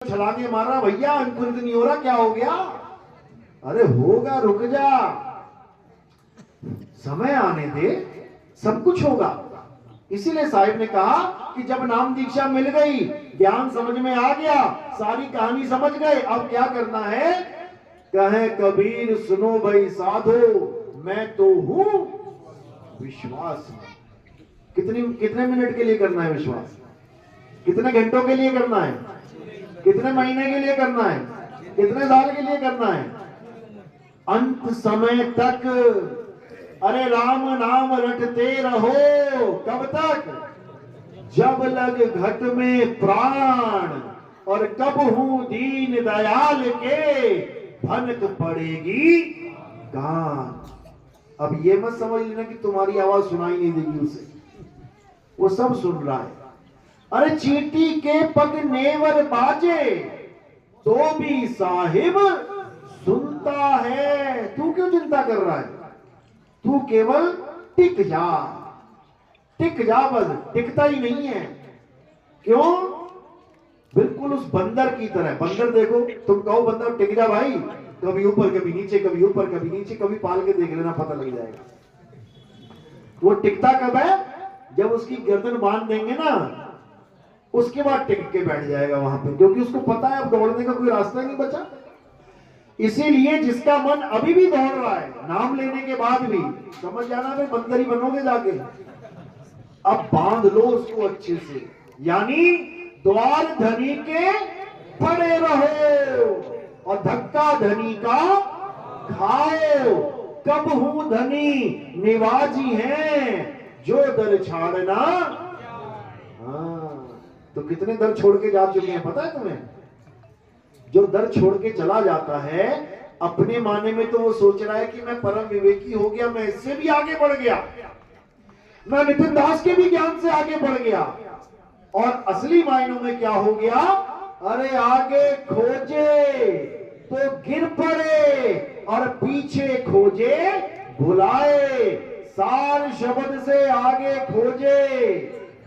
छलांगे मार रहा, भैया अंकुरित नहीं हो रहा, क्या हो गया? अरे होगा, रुक जा, समय आने दे, सब कुछ होगा। इसीलिए साहिब ने कहा कि जब नाम दीक्षा मिल गई, ज्ञान समझ में आ गया, सारी कहानी समझ गए, अब क्या करना है? कहे कबीर सुनो भाई साधो, मैं तो हूं विश्वास। कितने मिनट के लिए करना है विश्वास? कितने घंटों के लिए करना है? कितने महीने के लिए करना है? कितने साल के लिए करना है? अंत समय तक। अरे राम नाम रटते रहो, कब तक? जब लग घट में प्राण, और कब हूं दीन दयाल के भनक पड़ेगी गान। अब ये मत समझ लेना कि तुम्हारी आवाज सुनाई नहीं देगी उसे, वो सब सुन रहा है। अरे चींटी के पग नेवर बाजे तो भी साहिब सुनता है। तू क्यों चिंता कर रहा है? तू केवल टिक जा, टिक जा, बस टिकता ही नहीं है। क्यों? बिल्कुल उस बंदर की तरह। बंदर देखो, तुम कहो बंदर टिक जा भाई, कभी ऊपर कभी नीचे, कभी ऊपर कभी नीचे, कभी पाल के देख लेना, पता लग जाएगा। वो टिकता कब है? जब उसकी गर्दन बांध देंगे ना, उसके बाद टिक के बैठ जाएगा वहां पे, क्योंकि उसको पता है अब दौड़ने का कोई रास्ता नहीं बचा। इसीलिए जिसका मन अभी भी दौड़ रहा है, नाम लेने के बाद भी, समझ जाना भाई बंदर ही बनोगे जाके। अब बांध लो उसको अच्छे से, यानी द्वार धनी के पड़े रहो और धक्का धनी का खाओ। कब हूं धनी निवाजी है, जो दर छाड़ना। हाँ, तो कितने दर छोड़ के जा चुके हैं पता है तुम्हें? जो दर छोड़ के चला जाता है, अपने माने में तो वो सोच रहा है कि मैं परम विवेकी हो गया, मैं इससे भी आगे बढ़ गया, मैं नितिन दास के भी ज्ञान से आगे बढ़ गया। और असली मायनों में क्या हो गया? अरे आगे खोजे तो गिर पड़े और पीछे खोजे भुलाए। सार शब्द से आगे खोजे,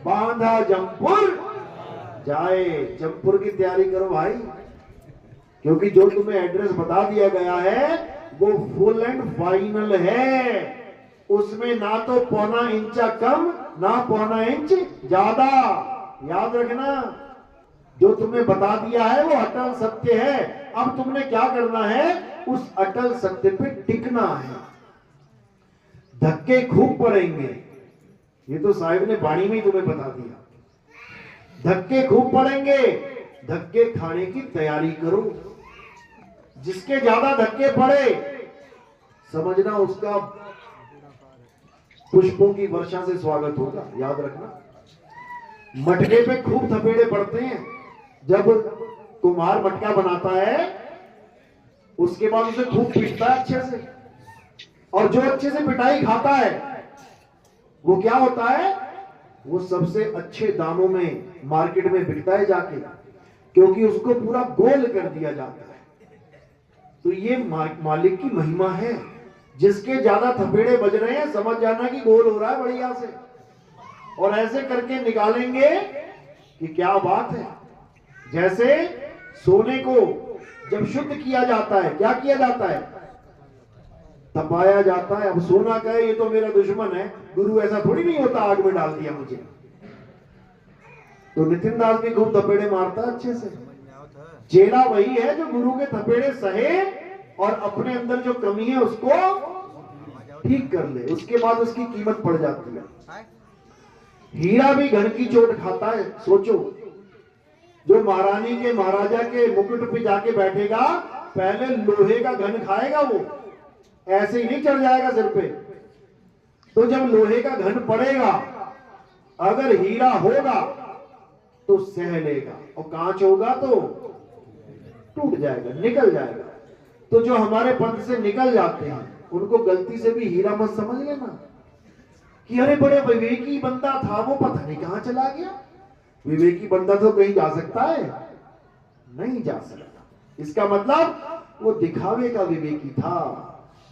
बांधा जमपुर जाए। जमपुर की तैयारी करो भाई, क्योंकि जो तुम्हें एड्रेस बता दिया गया है वो फुल एंड फाइनल है। उसमें ना तो पौना इंचा कम, ना पौना इंच ज्यादा। याद रखना, जो तुम्हें बता दिया है वो अटल सत्य है। अब तुमने क्या करना है? उस अटल सत्य पे टिकना है। धक्के खूब पड़ेंगे, ये तो साहिब ने वाणी में ही तुम्हें बता दिया। धक्के खूब पड़ेंगे, धक्के खाने की तैयारी करो। जिसके ज्यादा धक्के पड़े, समझना उसका पुष्पों की वर्षा से स्वागत होगा। याद रखना, मटके पे खूब थपेड़े पड़ते हैं। जब कुम्हार मटका बनाता है, उसके बाद उसे खूब पीटता है अच्छे से, और जो अच्छे से पिटाई खाता है वो क्या होता है? वो सबसे अच्छे दामों में मार्केट में बिकता है जाके, क्योंकि उसको पूरा गोल कर दिया जाता है। तो ये मालिक की महिमा है। जिसके ज्यादा थपेड़े बज रहे हैं, समझ जाना कि गोल हो रहा है बढ़िया से, और ऐसे करके निकालेंगे कि क्या बात है। जैसे सोने को जब शुद्ध किया जाता है, क्या किया जाता है? तपाया जाता है। अब सोना कहे ये तो मेरा दुश्मन है, गुरु ऐसा थोड़ी नहीं होता, आग में डाल दिया मुझे। तो नितिन दास भी खूब थपेड़े मारता है अच्छे से। चेला वही है जो गुरु के थपेड़े सहे और अपने अंदर जो कमी है उसको ठीक कर ले, उसके बाद उसकी कीमत पड़ जाती है। हीरा भी घन की चोट खाता है। सोचो, जो महारानी के महाराजा के मुकुट पे जाके बैठेगा, पहले लोहे का घन खाएगा, वो ऐसे ही नहीं चढ़ जाएगा सिर पे। तो जब लोहे का घन पड़ेगा, अगर हीरा होगा तो सह लेगा, और कांच होगा तो टूट जाएगा, निकल जाएगा। तो जो हमारे पंथ से निकल जाते हैं, उनको गलती से भी हीरा मत समझ लेना कि अरे बड़े विवेकी बंदा था, वो पता नहीं कहां चला गया। विवेकी बंदा तो कहीं जा सकता है? नहीं जा सकता। इसका मतलब वो दिखावे का विवेकी था,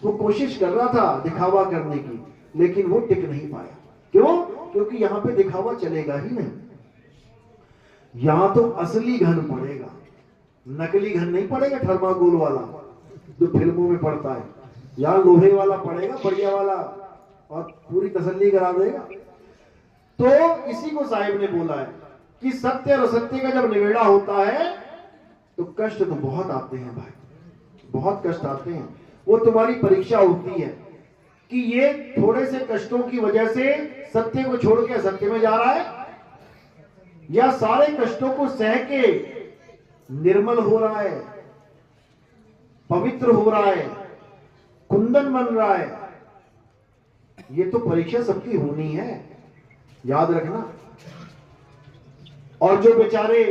वो कोशिश कर रहा था दिखावा करने की, लेकिन वो टिक नहीं पाया। क्यों? क्योंकि यहां पे दिखावा चलेगा ही नहीं, यहां तो असली घन पड़ेगा। नकली घन नहीं पड़ेगा थर्माकोल वाला जो फिल्मों में पड़ता है, यहाँ लोहे वाला पड़ेगा, बढ़िया वाला, और पूरी तसल्ली करा देगा। तो इसी को साहिब ने बोला है कि सत्य और असत्य का जब निबेड़ा होता है तो कष्ट तो बहुत आते हैं भाई, बहुत कष्ट आते हैं। वो तुम्हारी परीक्षा होती है कि ये थोड़े से कष्टों की वजह से सत्य को छोड़ के असत्य में जा रहा है, या सारे कष्टों को सह के निर्मल हो रहा है, पवित्र हो रहा है, कुंदन बन रहा है। ये तो परीक्षा सबकी होनी है, याद रखना। और जो बेचारे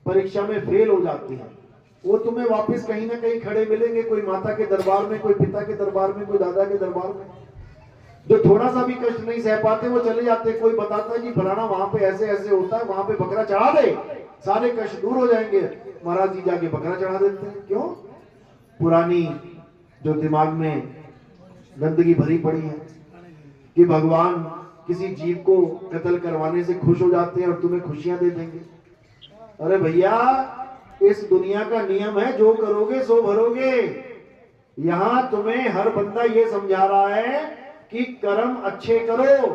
परीक्षा में फेल हो जाते हैं वो तुम्हें वापस कहीं ना कहीं खड़े मिलेंगे, कोई माता के दरबार में, कोई पिता के दरबार में, कोई दादा के दरबार में। जो थोड़ा सा भी कष्ट नहीं सह पाते वो चले जाते। कोई बताता है जी फलाना वहां पे ऐसे ऐसे होता है, वहां पे बकरा चढ़ा दे, सारे कष्ट दूर हो जाएंगे। महाराज जी जाके बकरा चढ़ा देते हैं। क्यों? पुरानी जो दिमाग में गंदगी भरी पड़ी है कि भगवान किसी जीव को कत्ल करवाने से खुश हो जाते हैं और तुम्हें खुशियां दे देंगे। अरे भैया, इस दुनिया का नियम है जो करोगे सो भरोगे। यहां तुम्हें हर बंदा ये समझा रहा है कि कर्म अच्छे करो,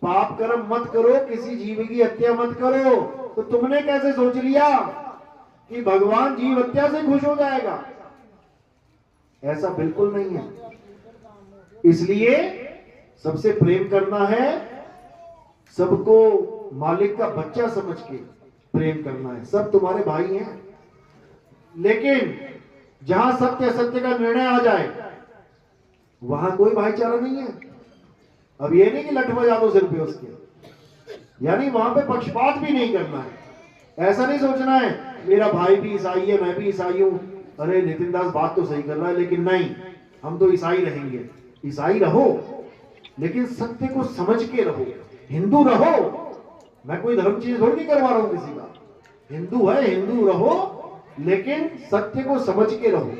पाप कर्म मत करो, किसी जीव की हत्या मत करो। तो तुमने कैसे सोच लिया कि भगवान जीव हत्या से खुश हो जाएगा? ऐसा बिल्कुल नहीं है। इसलिए सबसे प्रेम करना है, सबको मालिक का बच्चा समझ के प्रेम करना है। सब तुम्हारे भाई हैं। लेकिन जहां सत्य असत्य का निर्णय आ जाए वहां कोई भाईचारा नहीं है। अब ये नहीं कि लठ बजा दो सिर पे उसके, यानी वहां पे पक्षपात भी नहीं करना है। ऐसा नहीं सोचना है मेरा भाई भी ईसाई है, मैं भी ईसाई हूं, अरे नितिन दास बात तो सही कर रहा है लेकिन नहीं, हम तो ईसाई रहेंगे। ईसाई रहो लेकिन सत्य को समझ के रहो, हिंदू रहो। मैं कोई धर्म चीज थोड़ी नहीं करवा रहा हूं किसी का। हिंदू है, हिंदू रहो लेकिन सत्य को समझ के रहो।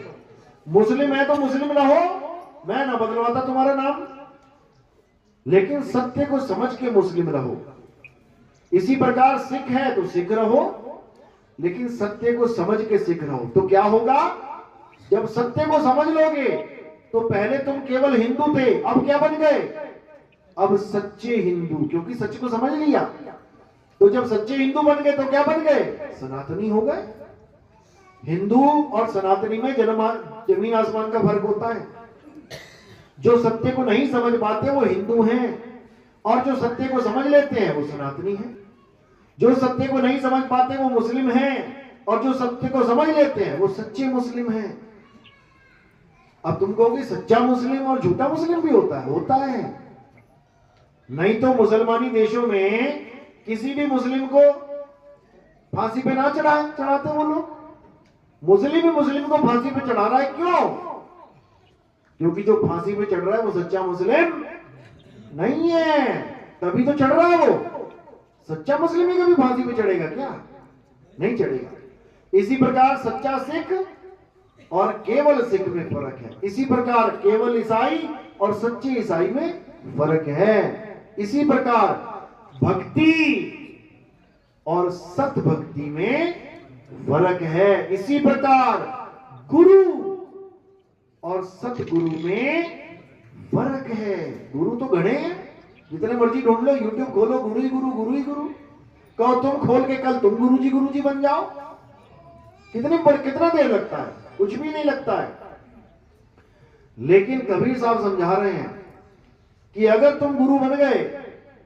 मुस्लिम है तो मुस्लिम रहो, मैं ना बदलवाता तुम्हारा नाम, लेकिन सत्य को समझ के मुस्लिम रहो। इसी प्रकार सिख है तो सिख रहो लेकिन सत्य को समझ के सिख रहो। तो क्या होगा? जब सत्य को समझ लोगे तो पहले तुम केवल हिंदू थे, अब क्या बन गए? अब सच्चे हिंदू, क्योंकि सच को समझ लिया। तो जब सच्चे हिंदू बन गए तो क्या बन गए? सनातनी हो गए। हिंदू और सनातनी में जमीन आसमान का फर्क होता है। जो सत्य को नहीं समझ पाते वो हिंदू हैं, और जो सत्य को समझ लेते हैं वो सनातनी हैं। जो सत्य को नहीं समझ पाते वो मुस्लिम हैं, और जो सत्य को समझ लेते हैं वो सच्चे मुस्लिम हैं। अब तुम कहोगे सच्चा मुस्लिम और झूठा मुस्लिम भी होता है? होता है। नहीं तो मुसलमानी देशों में किसी भी मुस्लिम को फांसी पे ना चढ़ाते वो लोग। मुस्लिम ही मुस्लिम को फांसी पे चढ़ा रहा है। क्यों? क्योंकि जो फांसी पे चढ़ रहा है वो सच्चा मुस्लिम नहीं है, तभी तो चढ़ रहा है वो। सच्चा मुस्लिम ही कभी फांसी पे चढ़ेगा क्या? नहीं चढ़ेगा। इसी प्रकार सच्चा सिख और केवल सिख में फर्क है। इसी प्रकार केवल ईसाई और सच्चे ईसाई में फर्क है। इसी प्रकार भक्ति और सत भक्ति में फर्क है। इसी प्रकार गुरु और सतगुरु में फर्क है। गुरु तो घड़े हैं, जितने मर्जी ढूंढ लो, यूट्यूब खोलो, गुरु ही गुरु, गुरु ही गुरु। कहो तुम खोल के कल तुम गुरु जी बन जाओ। कितना देर लगता है? कुछ भी नहीं लगता है। लेकिन कबीर साहब समझा रहे हैं कि अगर तुम गुरु बन गए,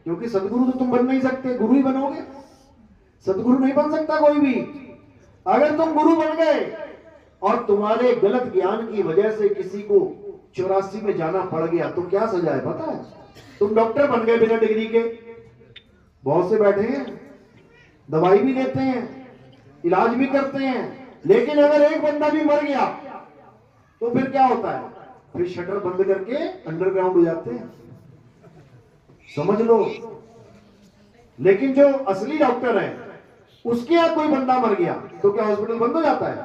क्योंकि सदगुरु तो तुम बन नहीं सकते, गुरु ही बनोगे, सदगुरु नहीं बन सकता कोई भी। अगर तुम गुरु बन गए और तुम्हारे गलत ज्ञान की वजह से किसी को 84 में जाना पड़ गया तो क्या सजा है पता है? तुम डॉक्टर बन गए बिना डिग्री के। बहुत से बैठे हैं, दवाई भी देते हैं, इलाज भी करते हैं, लेकिन अगर एक बंदा भी मर गया तो फिर क्या होता है? फिर शटर बंद करके अंडरग्राउंड हो जाते हैं, समझ लो। लेकिन जो असली डॉक्टर है उसके यहां कोई बंदा मर गया तो क्या हॉस्पिटल बंद हो जाता है?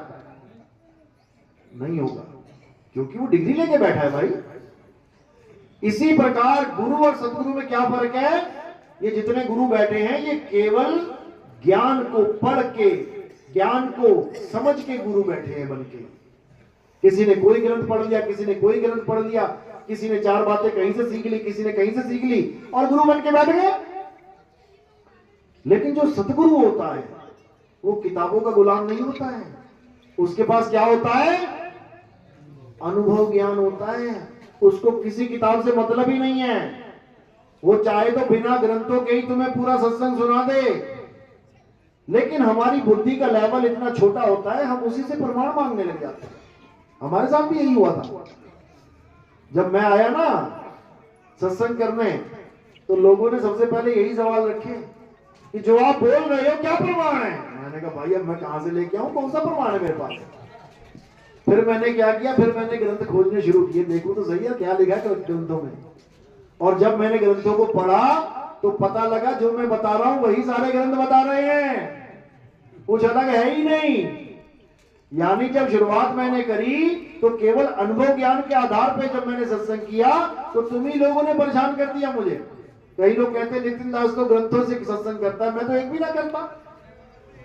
नहीं होगा, क्योंकि वो डिग्री लेके बैठा है भाई। इसी प्रकार गुरु और सदगुरु में क्या फर्क है? ये जितने गुरु बैठे हैं ये केवल ज्ञान को पढ़ के ज्ञान को समझ के गुरु बैठे हैं बन के। किसी ने कोई ग्रंथ पढ़ लिया, किसी ने कोई ग्रंथ पढ़ लिया, किसी ने 4 बातें कहीं से सीख ली, किसी ने कहीं से सीख ली और गुरु बन के बैठ गए। लेकिन जो सतगुरु होता है वो किताबों का गुलाम नहीं होता है। उसके पास क्या होता है? अनुभव ज्ञान होता है। उसको किसी किताब से मतलब ही नहीं है। वो चाहे तो बिना ग्रंथों के ही तुम्हें पूरा सत्संग सुना दे, लेकिन हमारी बुद्धि का लेवल इतना छोटा होता है, हम उसी से प्रमाण मांगने लग जाते हैं। हमारे साथ भी यही हुआ था। जब मैं आया ना सत्संग करने, तो लोगों ने सबसे पहले यही सवाल रखे कि जो आप बोल रहे हो क्या प्रमाण है। मैंने कहा भाई अब मैं कहां से लेके आऊं, कौन सा प्रमाण है मेरे पास। फिर मैंने क्या किया, फिर मैंने ग्रंथ खोजने शुरू किए, देखो तो सही है क्या लिखा है ग्रंथों में। और जब मैंने ग्रंथों को पढ़ा तो पता लगा जो मैं बता रहा हूं वही सारे ग्रंथ बता रहे हैं, कुछ अलग है ही नहीं। यानी जब शुरुआत मैंने करी तो केवल अनुभव ज्ञान के आधार पर जब मैंने सत्संग किया तो तुम ही लोगों ने परेशान कर दिया मुझे। कई लोग कहते हैं नितिन दास तो ग्रंथों से सत्संग करता है, मैं तो एक भी ना करता।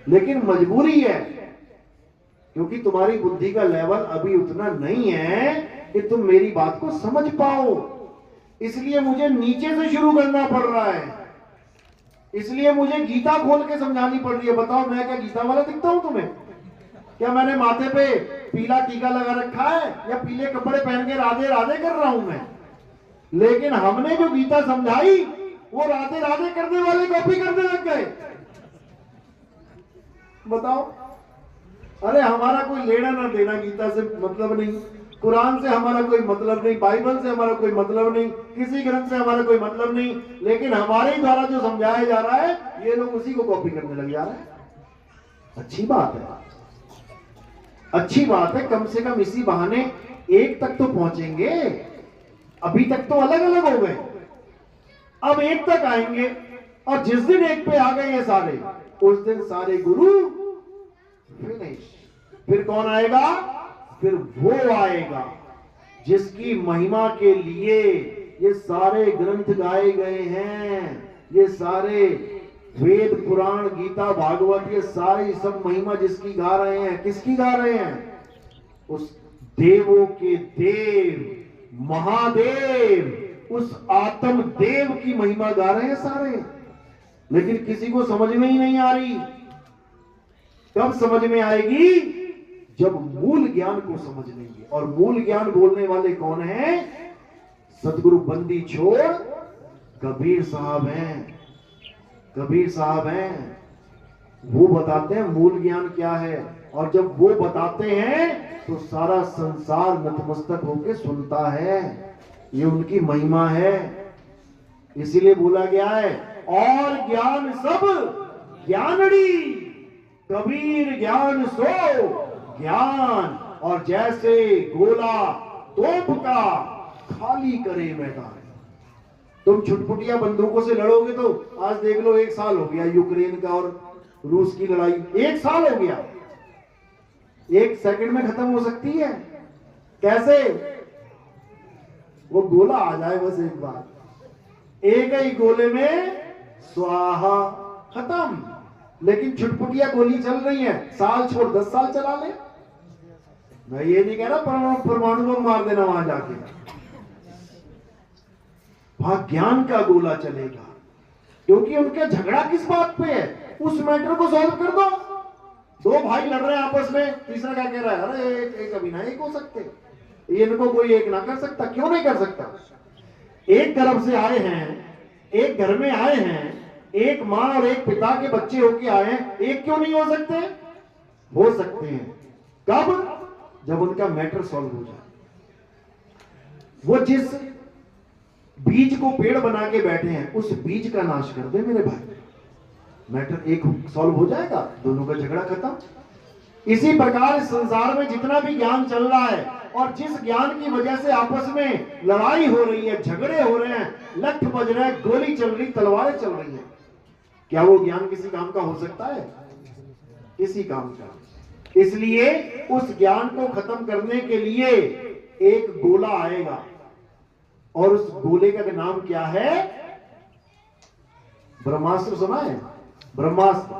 लेकिन मजबूरी है, क्योंकि तुम्हारी बुद्धि का लेवल अभी उतना नहीं है कि तुम मेरी बात को समझ पाओ। इसलिए मुझे नीचे से शुरू करना पड़ रहा है। इसलिए मुझे गीता खोल के समझानी पड़ रही है। बताओ मैं क्या गीता वाला दिखता हूं तुम्हें? क्या मैंने माथे पे पीला टीका लगा रखा है या पीले कपड़े पहन के राधे राधे कर रहा हूं मैं? लेकिन हमने जो गीता समझाई वो राधे राधे करने वाले कॉपी करने लग गए। बताओ, अरे हमारा कोई लेना ना देना गीता से मतलब नहीं, कुरान से हमारा कोई मतलब नहीं, बाइबल से हमारा कोई मतलब नहीं, किसी ग्रंथ से हमारा कोई मतलब नहीं, लेकिन हमारे द्वारा जो समझाया जा रहा है ये लोग उसी को कॉपी करने लग जा रहे हैं। अच्छी बात है, अच्छी बात है, कम से कम इसी बहाने एक तक तो पहुंचेंगे। अभी तक तो अलग अलग हो गए, अब एक तक आएंगे। और जिस दिन एक पे आ गए ये सारे, उस दिन सारे गुरु फिनिश। फिर कौन आएगा? फिर वो आएगा जिसकी महिमा के लिए ये सारे ग्रंथ गाए गए हैं। ये सारे वेद पुराण गीता भागवत ये सारी सब महिमा जिसकी गा रहे हैं, किसकी गा रहे हैं? उस देवों के देव महादेव, उस आत्म देव की महिमा गा रहे हैं सारे। लेकिन किसी को समझ में ही नहीं आ रही। कब समझ में आएगी? जब मूल ज्ञान को समझ लेंगे। और मूल ज्ञान बोलने वाले कौन हैं? सतगुरु बंदी छोड़ कबीर साहब हैं। कबीर साहब हैं, वो बताते हैं मूल ज्ञान क्या है। और जब वो बताते हैं तो सारा संसार नतमस्तक होकर सुनता है। ये उनकी महिमा है। इसीलिए बोला गया है और ज्ञान सब ज्ञानड़ी, कबीर ज्ञान सो ज्ञान। और जैसे गोला तोप का खाली करे मैदान। तुम छुटपुटिया बंदूकों से लड़ोगे तो आज देख लो 1 साल हो गया यूक्रेन का और रूस की लड़ाई, 1 साल हो गया। 1 सेकंड में खत्म हो सकती है। कैसे? वो गोला आ जाए बस एक बार, एक ही गोले में स्वाहा खत्म। लेकिन छुटपुटिया गोली चल रही है, साल छोड़ 10 साल चला ले। मैं ये नहीं कह रहा परमाणु बम मार देना वहां जाके, वहां ज्ञान का गोला चलेगा। क्योंकि उनके झगड़ा किस बात पे है? उस मैटर को सॉल्व कर दो। 2 भाई लड़ रहे हैं आपस में, तीसरा क्या कह रहा है? अरे एक अभी ना एक हो सकते, इनको कोई एक ना कर सकता। क्यों नहीं कर सकता? एक तरफ से आए हैं, एक घर में आए हैं, एक मां और एक पिता के बच्चे होके आए हैं, एक क्यों नहीं हो सकते? हो सकते हैं। कब? जब उनका मैटर सॉल्व हो जाए। वो जिस बीज को पेड़ बना के बैठे हैं उस बीज का नाश कर दे मेरे भाई, मैटर एक सॉल्व हो जाएगा, दोनों का झगड़ा खत्म। इसी प्रकार इस संसार में जितना भी ज्ञान चल रहा है और जिस ज्ञान की वजह से आपस में लड़ाई हो रही है, झगड़े हो रहे हैं, लठ बज रहे हैं, गोली चल रही, तलवारें चल रही हैं, क्या वो ज्ञान किसी काम का हो सकता है? किसी काम का। इसलिए उस ज्ञान को खत्म करने के लिए एक गोला आएगा और उस गोले का नाम क्या है? ब्रह्मास्त्र। सुना है? ब्रह्मास्त्र।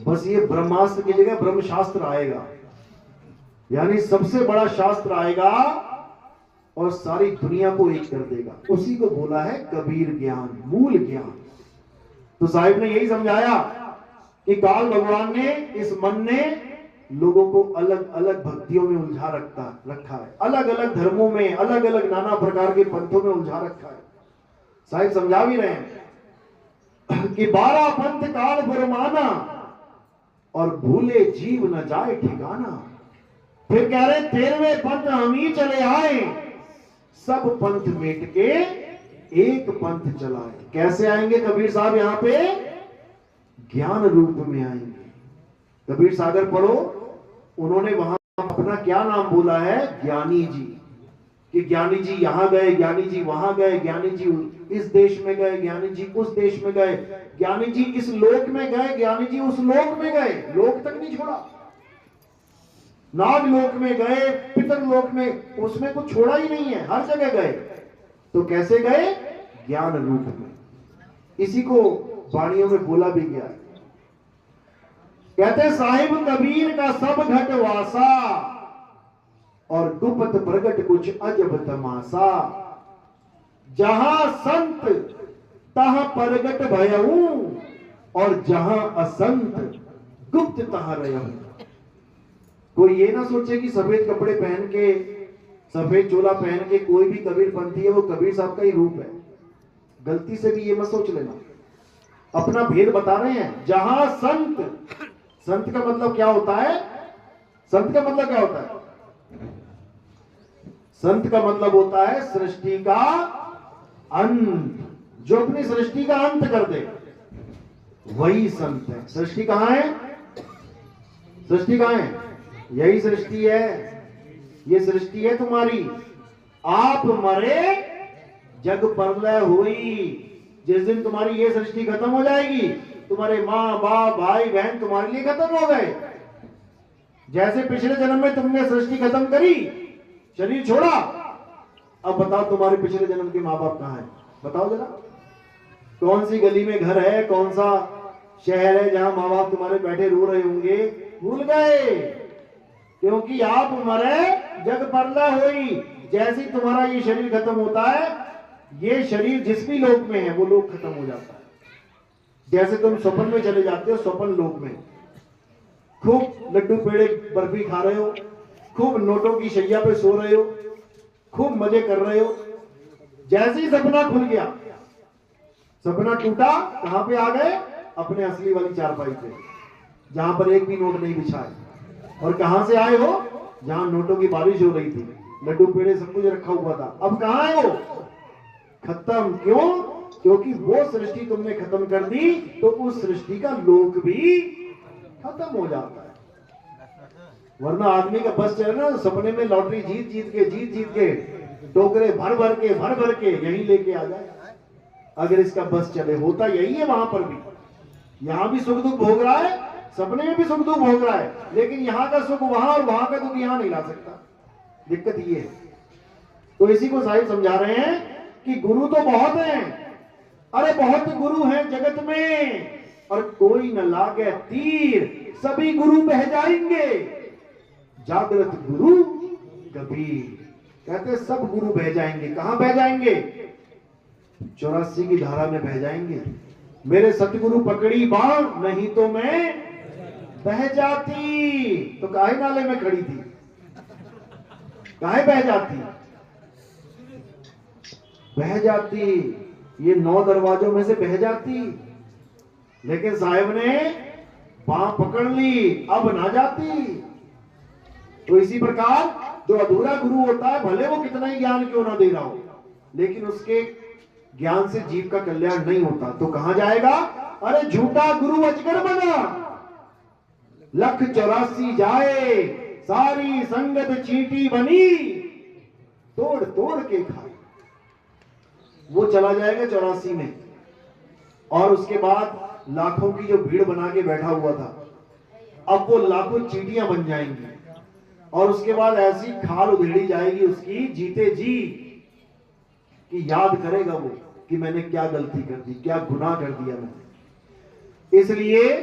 बस ये ब्रह्मास्त्र की जगह ब्रह्मशास्त्र आएगा, यानी सबसे बड़ा शास्त्र आएगा और सारी दुनिया को एक कर देगा। उसी को बोला है कबीर ज्ञान, मूल ज्ञान। तो साहिब ने यही समझाया कि काल भगवान ने, इस मन ने लोगों को अलग अलग भक्तियों में उलझा रखा है, अलग अलग धर्मों में, अलग अलग नाना प्रकार के पंथों में उलझा रखा है। साहिब समझा भी रहे हैं कि 12 पंथ काल फरमाना और भूले जीव न जाए ठिकाना। फिर कह रहे 13वें पंथ हम ही चले आए, सब पंथ मिट के एक पंथ चलाए। कैसे आएंगे कबीर साहब? यहां पे ज्ञान रूप में आएंगे। कबीर सागर पढ़ो, उन्होंने वहां अपना क्या नाम बोला है? ज्ञानी जी। कि ज्ञानी जी यहां गए, ज्ञानी जी वहां गए, ज्ञानी जी इस देश में गए, ज्ञानी जी उस देश में गए, ज्ञानी जी इस लोक में गए, ज्ञानी जी उस लोक में गए। लोक तक नहीं छोड़ा, नाग लोक में गए, पितर लोक में, उसमें कुछ छोड़ा ही नहीं है, हर जगह गए। तो कैसे गए? ज्ञान रूप में। इसी को वाणियों में बोला भी गया है। कहते साहिब कबीर का सब घट वासा और गुप्त प्रगट कुछ अजब तमाशा। जहां संत तहां प्रगट भयऊ और जहां असंत गुप्त तहां रहूं। कोई ये ना सोचे कि सफेद कपड़े पहन के, सफेद चोला पहन के कोई भी कबीर पंथी है वो कबीर साहब का ही रूप है। गलती से भी ये मत सोच लेना। अपना भेद बता रहे हैं। जहां संत, संत का मतलब क्या होता है? संत का मतलब क्या होता है? संत का मतलब होता है सृष्टि का अंत। जो अपनी सृष्टि का अंत कर दे वही संत है। सृष्टि कहां है? सृष्टि कहां है? यही सृष्टि है। ये सृष्टि है तुम्हारी। आप मरे जग प्रलय हुई। जिस दिन तुम्हारी ये सृष्टि खत्म हो जाएगी, तुम्हारे माँ बाप भाई बहन तुम्हारे लिए खत्म हो गए। जैसे पिछले जन्म में तुमने सृष्टि खत्म करी, शरीर छोड़ा, अब बताओ तुम्हारे पिछले जन्म के माँ बाप कहां हैं? बताओ जरा। कौन सी गली में घर है, कौन सा शहर है जहां माँ बाप तुम्हारे बैठे रो रहे होंगे? भूल गए, क्योंकि आप मरे जग प्रलय हुई। जैसे तुम्हारा ये शरीर खत्म होता है, ये शरीर जिस भी लोक में है वो लोक खत्म हो जाता है। जैसे तुम स्वप्न में चले जाते हो, स्वप्न लोक में खूब लड्डू पेड़े बर्फी खा रहे हो, खूब नोटों की शैया पे सो रहे हो, खूब मजे कर रहे हो। जैसे ही सपना खुल गया, सपना टूटा, कहां पे आ गए? अपने असली वाली चारपाई पे, जहां पर एक भी नोट नहीं बिछा है। और कहां से आए हो? जहां नोटों की बारिश हो रही थी, लड्डू पेड़े सब कुछ रखा हुआ था। अब कहां है वो? खत्म। क्यों? क्योंकि वो सृष्टि तुमने खत्म कर दी तो उस सृष्टि का लोक भी खत्म हो जाता है। वरना आदमी का बस चले ना, सपने में लॉटरी जीत जीत के टोकरे भर भर के यहीं लेके आ जाए। अगर इसका बस चले, होता यही है। वहां पर भी, यहां भी सुख दुख भोग रहा है, सपने में भी सुख दुख भोग रहा है, लेकिन यहां का सुख वहां और वहां का दुख यहां नहीं ला सकता। दिक्कत ये है। तो इसी को साहिब समझा रहे हैं कि गुरु तो बहुत हैं, अरे बहुत गुरु हैं जगत में, और कोई न लागे तीर, सभी गुरु बह जाएंगे। जागृत गुरु कबीर। कहते सब गुरु बह जाएंगे। कहां बह जाएंगे? 84 की धारा में बह जाएंगे। मेरे सतगुरु पकड़ी बाण, नहीं तो मैं बह जाती। तो काहे नाले में खड़ी थी? काहे बह जाती? बह जाती। ये 9 दरवाजों में से बह जाती, लेकिन साहिब ने बांह पकड़ ली, अब ना जाती। तो इसी प्रकार जो अधूरा गुरु होता है, भले वो कितना ही ज्ञान क्यों ना दे रहा हो, लेकिन उसके ज्ञान से जीव का कल्याण नहीं होता। तो कहां जाएगा? अरे झूठा गुरु अजगर बना, 184 जाए, सारी संगत चींटी बनी, तोड़ तोड़ के खाए। वो चला जाएगा 84 में, और उसके बाद लाखों की जो भीड़ बना के बैठा हुआ था, अब वो लाखों चींटियां बन जाएंगी, और उसके बाद ऐसी खाल उधेड़ी जाएगी उसकी जीते जी, कि याद करेगा वो कि मैंने क्या गलती कर दी, क्या गुनाह कर दिया मैंने। इसलिए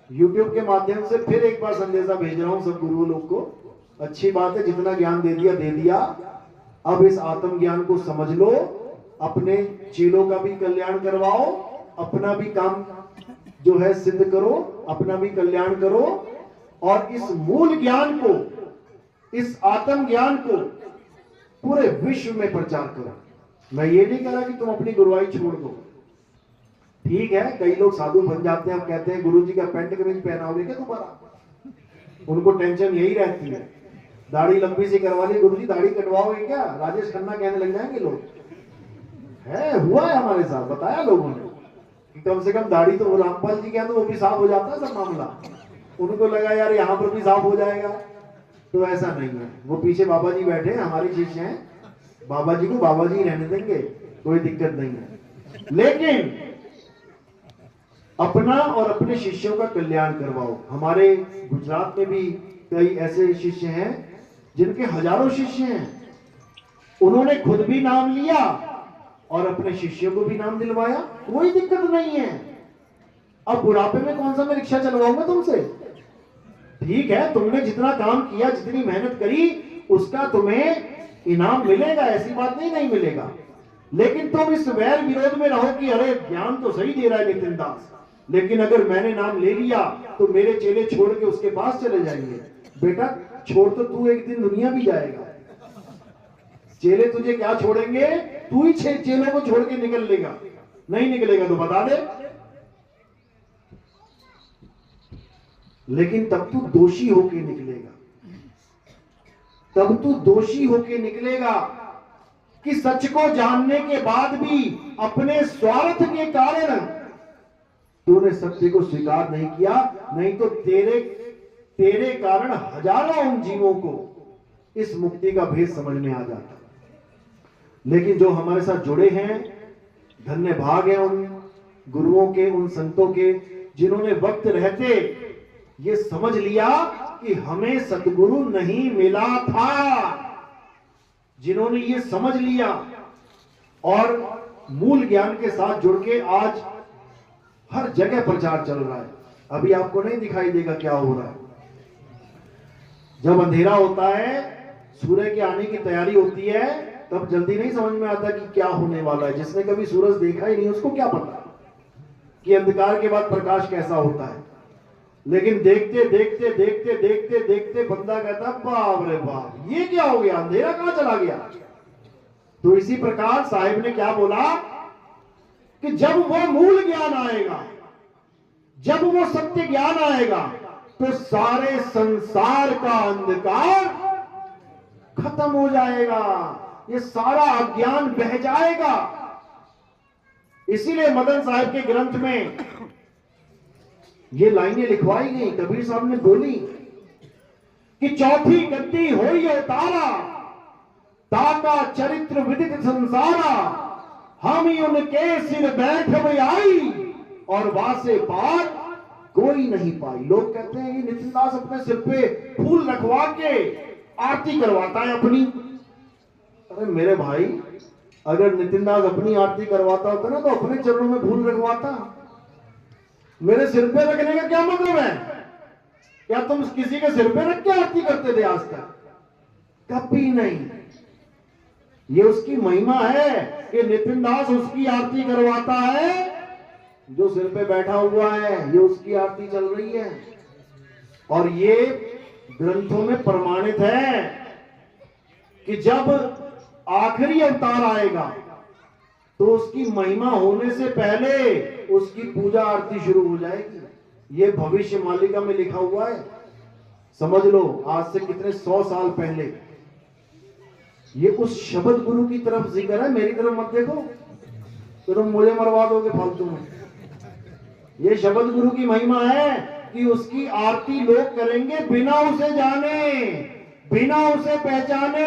YouTube के माध्यम से फिर एक बार संदेशा भेज रहा हूं सब गुरु लोग को। अच्छी बात है, जितना ज्ञान दे दिया दे दिया। अब इस आत्म ज्ञान को समझ लो, अपने चेलों का भी कल्याण करवाओ, अपना भी काम जो है सिद्ध करो, अपना भी कल्याण करो, और इस मूल ज्ञान को, इस आत्म ज्ञान को पूरे विश्व में प्रचार करो। मैं ये नहीं कह रहा कि तुम अपनी गुरुवाई छोड़ दो, ठीक है। कई लोग साधु बन जाते हैं, अब कहते हैं गुरुजी का पैंट कमीज पहनाओगे क्या दोबारा? उनको टेंशन यही रहती है। दाढ़ी लंबी सी करवा ली, गुरुजी दाढ़ी कटवाओगे क्या? राजेश खन्ना कहने लग जाएंगे लोग। है, हुआ है हमारे साथ, बताया लोगों ने कि कम से कम दाढ़ी तो रामपाल जी के तो वो भी साफ हो जाता है सब मामला। उनको लगा यार यहाँ पर भी साफ हो जाएगा, तो ऐसा नहीं है। वो पीछे बाबा जी बैठे हैं, हमारे शिष्य हैं, बाबा जी को बाबा जी रहने देंगे, कोई दिक्कत नहीं है। लेकिन अपना और अपने शिष्यों का कल्याण करवाओ। हमारे गुजरात में भी कई ऐसे शिष्य हैं जिनके हजारों शिष्य हैं। उन्होंने खुद भी नाम लिया और अपने शिष्यों को भी नाम दिलवाया, कोई दिक्कत नहीं है। अब बुढ़ापे में कौन सा मैं रिक्शा चलवाऊंगा तुमसे? ठीक है, तुमने जितना काम किया, जितनी मेहनत करी, उसका तुम्हें इनाम मिलेगा, ऐसी बात नहीं, नहीं मिलेगा। लेकिन तुम इस वैर विरोध में रहो कि अरे ज्ञान तो सही दे रहा है नितिन दास, लेकिन अगर मैंने नाम ले लिया तो मेरे चेले छोड़ के उसके पास चले जाएंगे। बेटा छोड़ तो तू एक दिन दुनिया भी जाएगा, चेले तुझे क्या छोड़ेंगे? तू ही चेलों को छोड़ के निकल लेगा। नहीं निकलेगा तो बता दे। लेकिन तब तू दोषी होके निकलेगा, तब तू दोषी होके निकलेगा कि सच को जानने के बाद भी अपने स्वार्थ के कारण तूने सत्य को स्वीकार नहीं किया। नहीं तो तेरे कारण हजारों उन जीवों को इस मुक्ति का भेद समझ में आ जाता। लेकिन जो हमारे साथ जुड़े हैं, धन्य भाग है उन गुरुओं के, उन संतों के, जिन्होंने वक्त रहते ये समझ लिया कि हमें सतगुरु नहीं मिला था, जिन्होंने ये समझ लिया और मूल ज्ञान के साथ जुड़ के आज हर जगह प्रचार चल रहा है। अभी आपको नहीं दिखाई देगा क्या हो रहा है। जब अंधेरा होता है, सूर्य के आने की तैयारी होती है, तब जल्दी नहीं समझ में आता कि क्या होने वाला है। जिसने कभी सूरज देखा ही नहीं उसको क्या पता कि अंधकार के बाद प्रकाश कैसा होता है। लेकिन देखते देखते देखते देखते देखते बंदा कहता बाप रे बाप, ये क्या हो गया, अंधेरा कहां चला गया। तो इसी प्रकार साहिब ने क्या बोला कि जब वो मूल ज्ञान आएगा, जब वो सत्य ज्ञान आएगा, तो सारे संसार का अंधकार खत्म हो जाएगा, ये सारा अज्ञान बह जाएगा। इसीलिए मदन साहब के ग्रंथ में ये लाइनें लिखवाई गई, कबीर साहब ने बोली कि चौथी गद्दी होई अवतारा, ताका चरित्र विदित संसारा, हम ही उनके सिर बैठ में आई और वासे पार कोई नहीं पाई। लोग कहते हैं ये नितिन दास अपने सिर पे फूल रखवा के आरती करवाता है अपनी। अरे मेरे भाई, अगर नितिन दास अपनी आरती करवाता होता ना तो अपने चरणों में फूल रखवाता। मेरे सिर पे रखने का क्या मतलब है? क्या तुम किसी के सिर पे रख के आरती करते थे आज तक? कभी नहीं। ये उसकी महिमा है कि नितिन दास उसकी आरती करवाता है, जो सिर पे बैठा हुआ है ये उसकी आरती चल रही है। और ये ग्रंथों में प्रमाणित है कि जब आखिरी अवतार आएगा तो उसकी महिमा होने से पहले उसकी पूजा आरती शुरू हो जाएगी। ये भविष्य मालिका में लिखा हुआ है। समझ लो, आज से कितने 100 साल पहले ये उस शब्द गुरु की तरफ जिक्र है। मेरी तरफ मत देखो तो तुम मुझे मरवा दोगे फालतू में। ये शब्द गुरु की महिमा है कि उसकी आरती लोग करेंगे बिना उसे जाने, बिना उसे पहचाने।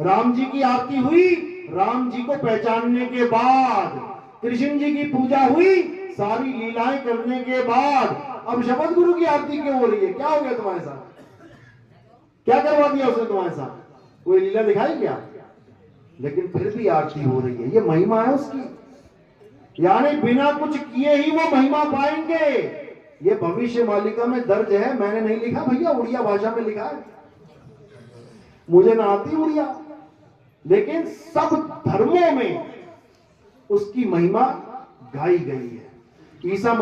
राम जी की आरती हुई, राम जी को पहचानने के बाद। कृष्ण जी की पूजा हुई, सारी लीलाएं करने के बाद। अब शब्द गुरु की आरती क्यों हो रही है? क्या हो गया तुम्हारे साथ? क्या करवा दिया उसने तुम्हारे साथ? कोई लीला दिखाई क्या? लेकिन फिर भी आरती हो रही है। ये महिमा है उसकी, यानी बिना कुछ किए ही वो महिमा पाएंगे। ये भविष्य मालिका में दर्ज है, मैंने नहीं लिखा भैया, उड़िया भाषा में लिखा है, मुझे ना आती उड़िया, लेकिन सब धर्मों में उसकी महिमा गाई गई है। ईसा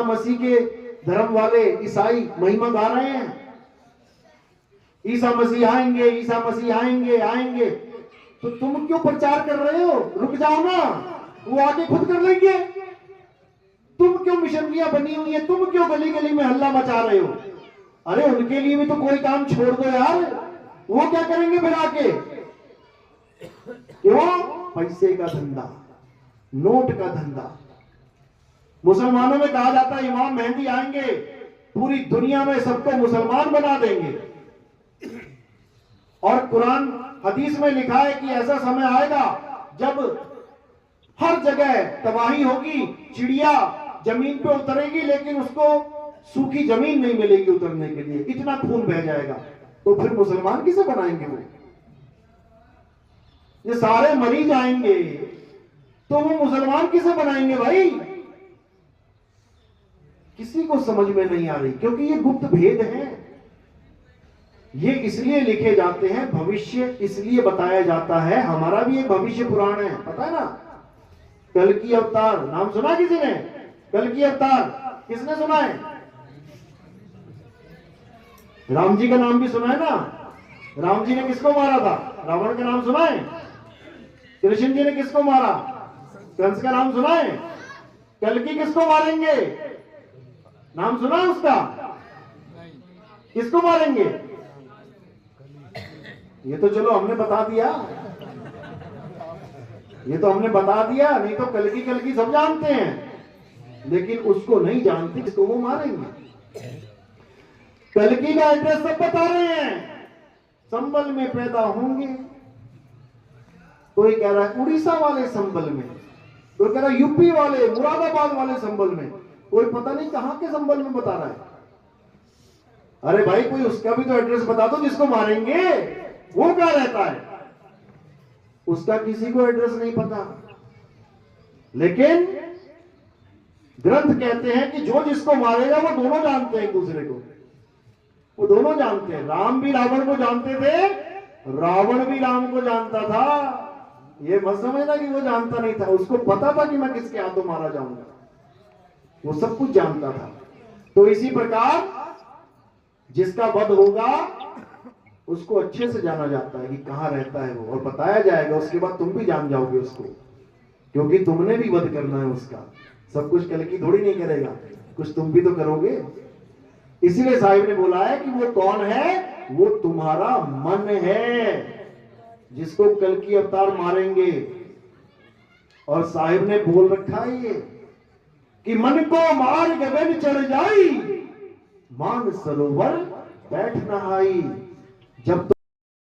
मसीह के धर्म वाले ईसाई महिमा गा रहे हैं, ईसा मसीह आएंगे, ईसा मसीह आएंगे आएंगे। तो तुम क्यों प्रचार कर रहे हो? रुक जाओ ना, वो आगे खुद कर लेंगे। तुम क्यों मिशनरियां बनी हुई है, तुम क्यों गली गली में हल्ला मचा रहे हो? अरे उनके लिए भी तो कोई काम छोड़ दो यार, वो क्या करेंगे फिर आके? क्यों? पैसे का धंधा, नोट का धंधा। मुसलमानों में कहा जाता है इमाम मेहदी आएंगे, पूरी दुनिया में सबको मुसलमान बना देंगे। और कुरान हदीस में लिखा है कि ऐसा समय आएगा जब हर जगह तबाही होगी, चिड़िया जमीन पे उतरेगी लेकिन उसको सूखी जमीन नहीं मिलेगी उतरने के लिए, इतना खून बह जाएगा। तो फिर मुसलमान किसे बनाएंगे? वो ये सारे मरीज आएंगे तो वो मुसलमान किसे बनाएंगे भाई? किसी को समझ में नहीं आ रही, क्योंकि ये गुप्त भेद है। ये इसलिए लिखे जाते हैं, भविष्य इसलिए बताया जाता है। हमारा भी एक भविष्य पुराण है, पता है ना? कल की अवतार नाम सुना किसी ने? कल की अवतार किसने सुना है? राम जी का नाम भी सुना है ना? राम जी ने किसको मारा था? रावण का नाम सुना है? कृष्ण जी ने किसको मारा? कंस का नाम सुना है? कल की किसको मारेंगे? नाम सुना है उसका? किसको मारेंगे? ये तो चलो हमने बता दिया, ये तो हमने बता दिया, नहीं तो कल की सब जानते हैं, लेकिन उसको नहीं जानते किसको वो मारेंगे। कल की का एड्रेस सब बता रहे हैं, संबल में पैदा होंगे। कोई कह रहा है उड़ीसा वाले संबल में, कोई कह रहा है यूपी वाले, मुरादाबाद वाले संबल में, कोई पता नहीं कहां के संबल में बता रहा है। अरे भाई कोई उसका भी तो एड्रेस बता दो जिसको मारेंगे, वो क्या रहता है? उसका किसी को एड्रेस नहीं पता। लेकिन ग्रंथ कहते हैं कि जो जिसको मारेगा वो दोनों जानते हैं एक दूसरे को, वो दोनों जानते हैं। राम भी रावण को जानते थे, रावण भी राम को जानता था। ये मत समझना कि वो जानता नहीं था, उसको पता था कि मैं किसके हाथों मारा जाऊंगा, वो सब कुछ जानता था। तो इसी प्रकार जिसका वध होगा उसको अच्छे से जाना जाता है कि कहां रहता है वो, और बताया जाएगा। उसके बाद तुम भी जान जाओगे उसको, क्योंकि तुमने भी वध करना है उसका। सब कुछ कल की थोड़ी नहीं करेगा, कुछ तुम भी तो करोगे। इसीलिए साहिब ने बोला है कि वो कौन है? वो तुम्हारा मन है जिसको कल की अवतार मारेंगे। और साहिब ने बोल रखा है ये कि मन को मार गगन चढ़ जाई, मान सरोवर बैठ न आई। जब